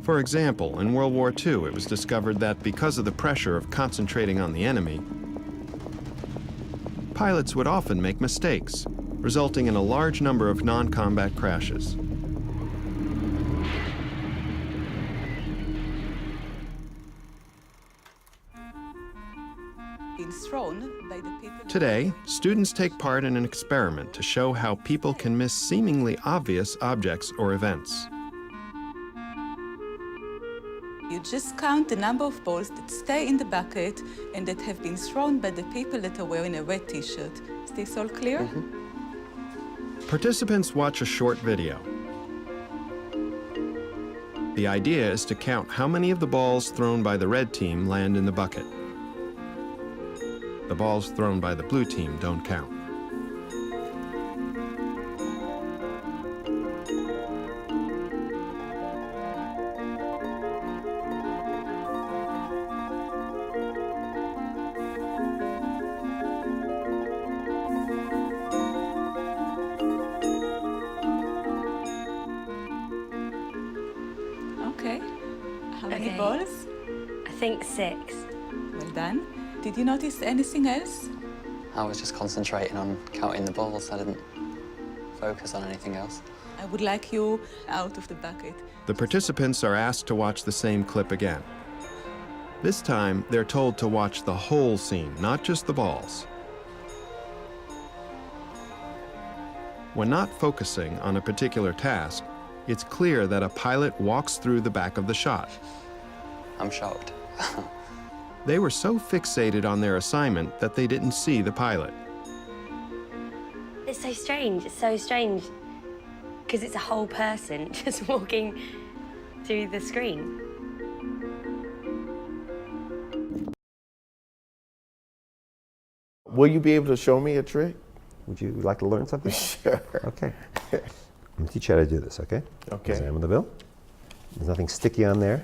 For example, in World War II, it was discovered that because of the pressure of concentrating on the enemy, pilots would often make mistakes, resulting in a large number of non-combat crashes. Today, students take part in an experiment to show how people can miss seemingly obvious objects or events. You just count the number of balls that stay in the bucket and that have been thrown by the people that are wearing a red t-shirt. Is this all clear? Mm-hmm. Participants watch a short video. The idea is to count how many of the balls thrown by the red team land in the bucket. The balls thrown by the blue team don't count. Okay. How many balls? I think 6. Well done. Did you notice anything else? I was just concentrating on counting the balls. I didn't focus on anything else. I would like you out of the bucket. The participants are asked to watch the same clip again. This time, they're told to watch the whole scene, not just the balls. When not focusing on a particular task, it's clear that a pilot walks through the back of the shot. I'm shocked. They were so fixated on their assignment that they didn't see the pilot. It's so strange, because it's a whole person just walking through the screen. Will you be able to show me a trick? Would you like to learn something? Sure. Okay. I'm going to teach you how to do this, okay? Okay. Examine the bill. There's nothing sticky on there.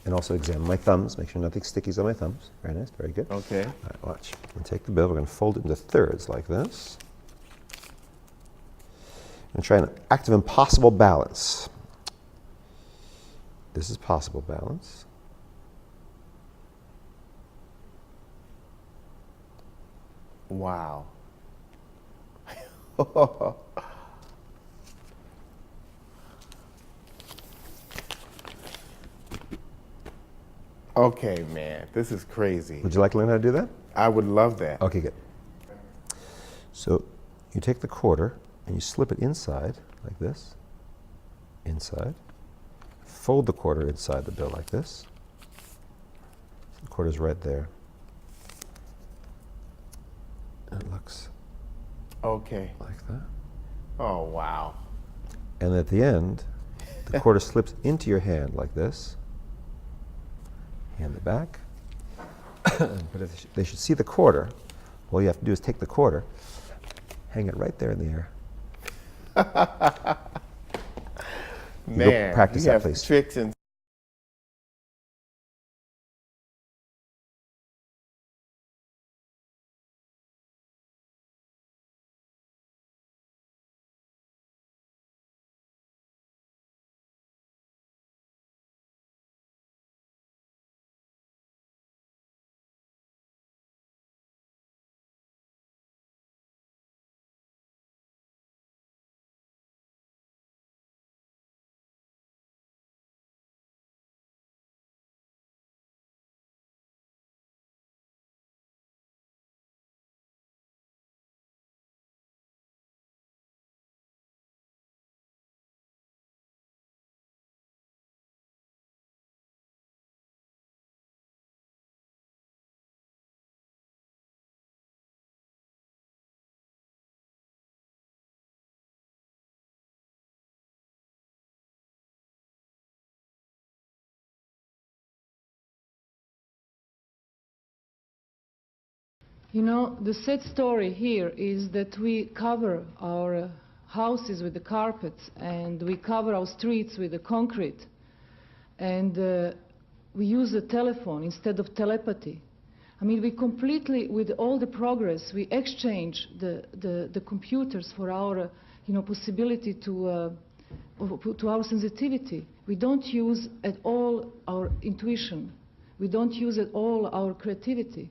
And also examine my thumbs. Make sure nothing sticky's on my thumbs. Very nice, very good. Okay. All right, watch. And take the bill. We're going to fold it into thirds like this. And try an act of impossible balance. This is possible balance. Wow. Okay, man, this is crazy. Would you like to learn how to do that? I would love that. Okay, good. So you take the quarter and you slip it inside like this. Inside. Fold the quarter inside the bill like this. The quarter's right there. And it looks Okay. like that. Oh, wow. And at the end, the quarter slips into your hand like this. Hand it back. But if they should see the quarter, all you have to do is take the quarter, hang it right there in the air. Man, practice you that, have please. tricks and You know, the sad story here is that we cover our houses with the carpets and we cover our streets with the concrete and we use the telephone instead of telepathy. I mean, we completely, with all the progress, we exchange the computers for our, possibility to our sensitivity. we don't use at all our intuition. We don't use at all our creativity.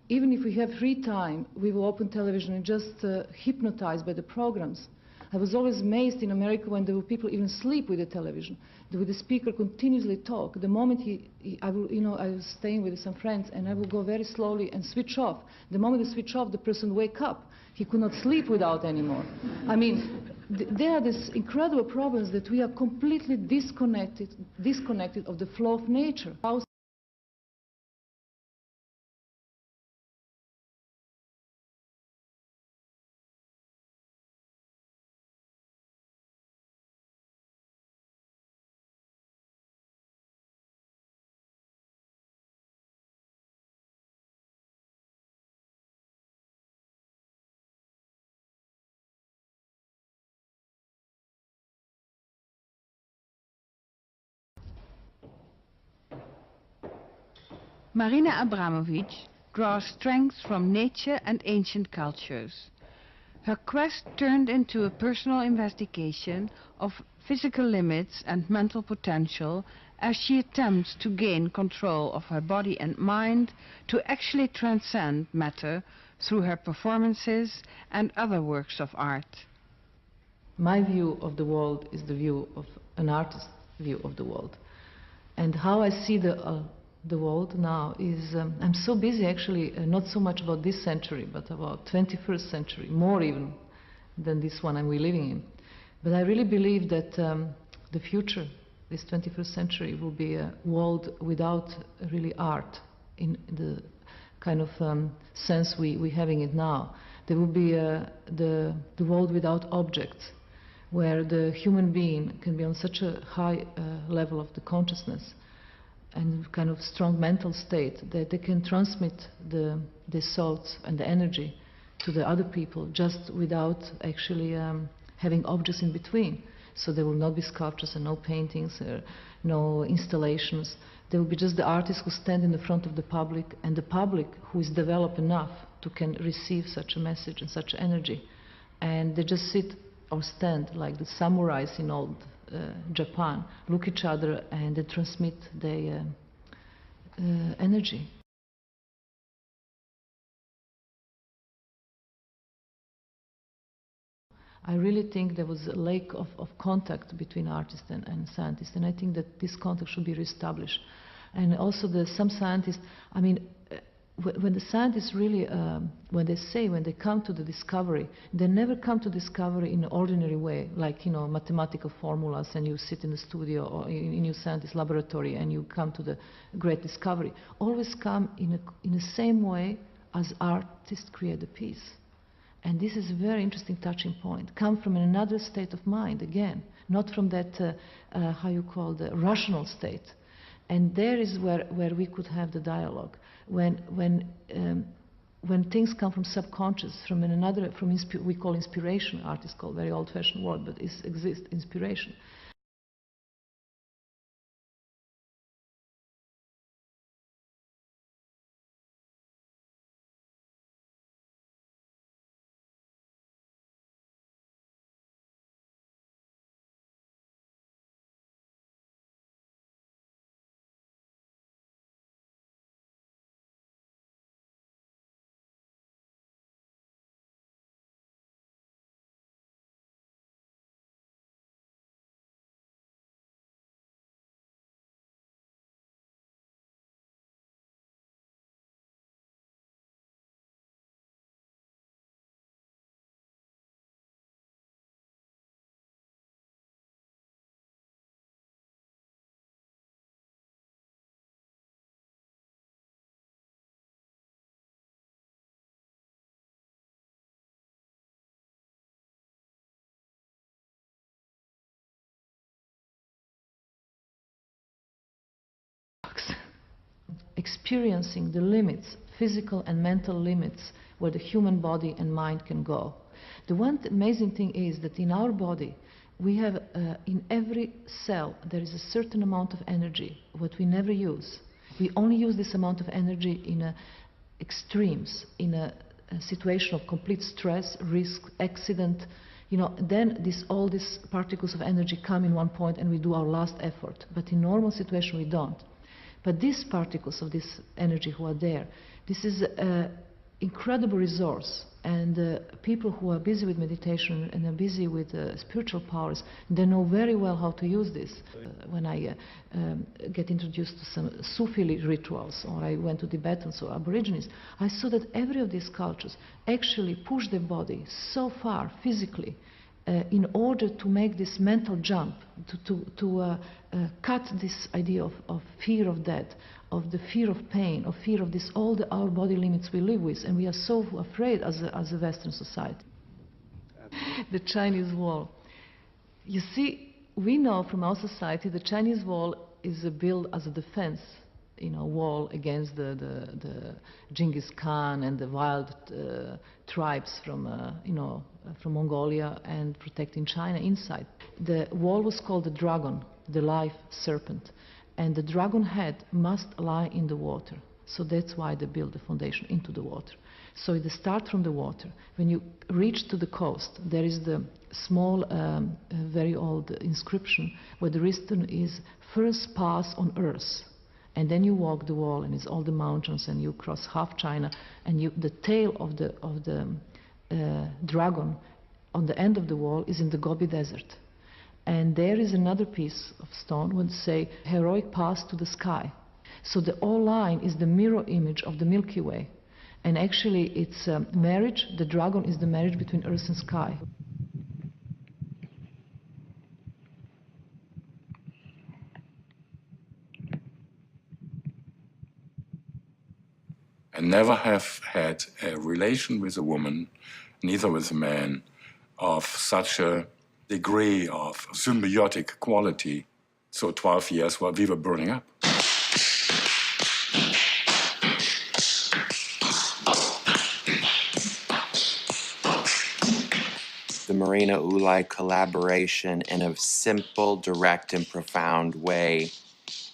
Even if we have free time, we will open television and just hypnotized by the programs. I was always amazed in America when there were people even sleep with the television. With the speaker continuously talk. The moment I was staying with some friends and I would go very slowly and switch off. The moment I switch off, the person wake up. He could not sleep without anymore. I mean, there are these incredible problems that we are completely disconnected of the flow of nature. Marina Abramović draws strength from nature and ancient cultures. Her quest turned into a personal investigation of physical limits and mental potential as she attempts to gain control of her body and mind to actually transcend matter through her performances and other works of art. My view of the world is the view of an artist's view of the world. And how I see the world now is, I'm so busy actually, not so much about this century, but about 21st century, more even than this one we're living in. But I really believe that the future, this 21st century, will be a world without really art in the kind of sense we're having it now. There will be the world without objects, where the human being can be on such a high level of the consciousness and kind of strong mental state that they can transmit the thoughts and the energy to the other people just without actually having objects in between. So there will not be sculptures and no paintings, no installations. There will be just the artists who stand in the front of the public, and the public who is developed enough to can receive such a message and such energy. And they just sit or stand like the samurais in old Japan, look each other and they transmit their energy. I really think there was a lack of contact between artists and scientists, and I think that this contact should be reestablished. And also some scientists, I mean, when the scientists really, when they come to the discovery, they never come to discovery in an ordinary way, like, you know, mathematical formulas and you sit in the studio or in your scientist laboratory and you come to the great discovery. Always come in the same way as artists create the piece. And this is a very interesting touching point. Come from another state of mind, again, not from that, how you call the rational state. And there is where we could have the dialogue. When things come from subconscious, from another, we call inspiration, artists call very old-fashioned word, but it exists, inspiration. Experiencing the limits, physical and mental limits, where the human body and mind can go. The one amazing thing is that in our body, we have, in every cell, there is a certain amount of energy, what we never use. We only use this amount of energy in extremes, in a situation of complete stress, risk, accident, then all these particles of energy come in one point and we do our last effort. But in normal situation, we don't. But these particles of this energy who are there, this is an incredible resource. And people who are busy with meditation and are busy with spiritual powers, they know very well how to use this. When I get introduced to some Sufi rituals, or I went to Tibetans or Aborigines, I saw that every of these cultures actually push their body so far physically in order to make this mental jump, to cut this idea of fear of death, of the fear of pain, of fear of this, all our body limits we live with, and we are so afraid as a Western society. The Chinese Wall. You see, we know from our society the Chinese Wall is built as a defense, wall against the Genghis Khan and the wild tribes from Mongolia, and protecting China inside. The wall was called the dragon, the life serpent, and the dragon head must lie in the water. So that's why they built the foundation into the water. So they start from the water. When you reach to the coast, there is the small, very old inscription where the written is, "First pass on earth." And then you walk the wall, and it's all the mountains, and you cross half China, and the tail of the dragon on the end of the wall is in the Gobi Desert. And there is another piece of stone would say, "Heroic path to the sky." So the whole line is the mirror image of the Milky Way. And actually it's marriage, the dragon is the marriage between earth and sky. I never have had a relation with a woman, neither with a man, of such a degree of symbiotic quality. So 12 years while we were burning up. The Marina Ulai collaboration in a simple, direct, and profound way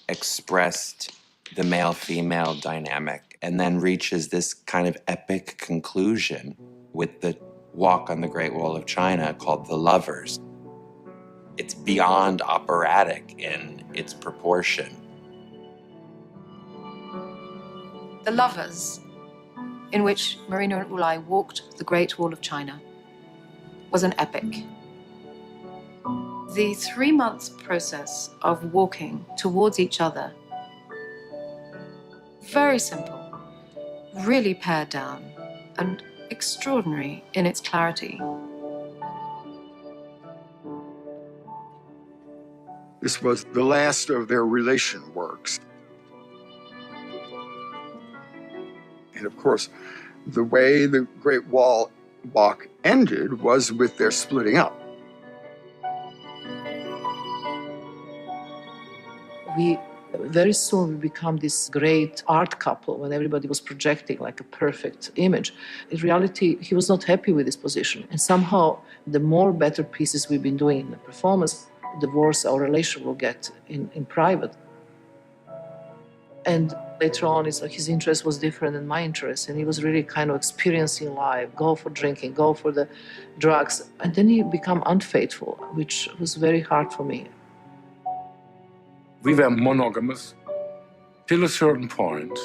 expressed the male-female dynamic, and then reaches this kind of epic conclusion with the walk on the Great Wall of China called The Lovers. It's beyond operatic in its proportion. The Lovers, in which Marina and Ulai walked the Great Wall of China, was an epic. The 3-month process of walking towards each other, very simple, really pared down, and extraordinary in its clarity. This was the last of their relation works. And of course, the way the Great Wall walk ended was with their splitting up. Very soon we become this great art couple when everybody was projecting like a perfect image. In reality, he was not happy with his position. And somehow, the more better pieces we've been doing in the performance, the worse our relation will get in private. And later on, it's like his interest was different than my interest, and he was really kind of experiencing life, go for drinking, go for the drugs. And then he became unfaithful, which was very hard for me. We were monogamous till a certain point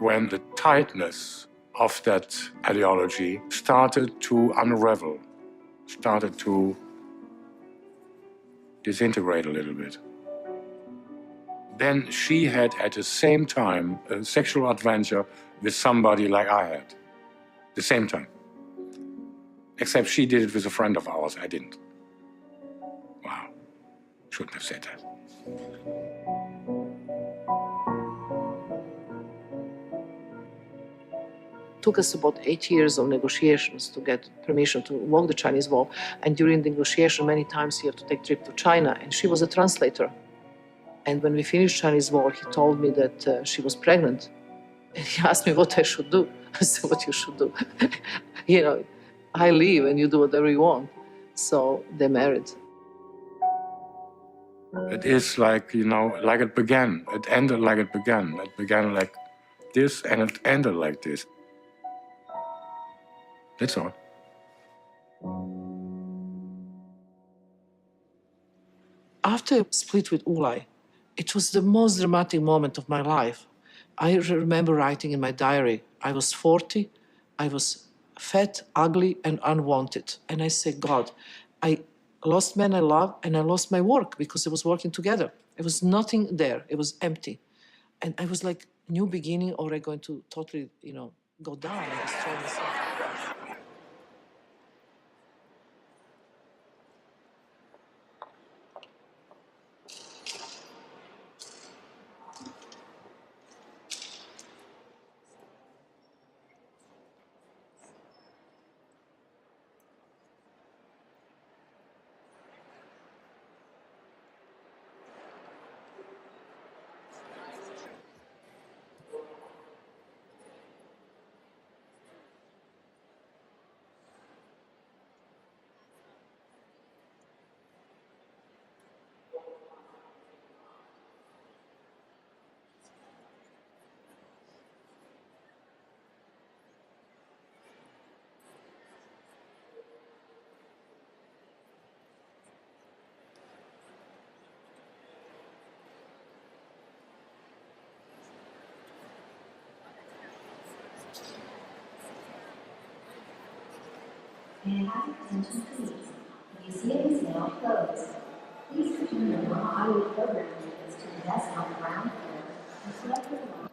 when the tightness of that ideology started to unravel, started to disintegrate a little bit. Then she had at the same time a sexual adventure with somebody like I had. The same time. Except she did it with a friend of ours, I didn't. Wow, shouldn't have said that. It took us about 8 years of negotiations to get permission to walk the Chinese Wall. And during the negotiation, many times he had to take a trip to China, and she was a translator. And when we finished Chinese Wall, he told me that she was pregnant. And he asked me what I should do. I said, what you should do? You know, I leave and you do whatever you want. So they married. It is like, you know, like it began. It ended like it began. It began like this and it ended like this. That's all. After I split with Ulay, it was the most dramatic moment of my life. I remember writing in my diary, I was 40, I was fat, ugly, and unwanted. And I said, God, I lost men I love, and I lost my work because I was working together. There was nothing there. It was empty. And I was like, new beginning, or I'm going to totally, go down and destroy myself. May I have attention please? If you see any snail closed, please return the normal audio program units to the desk on the ground floor and select the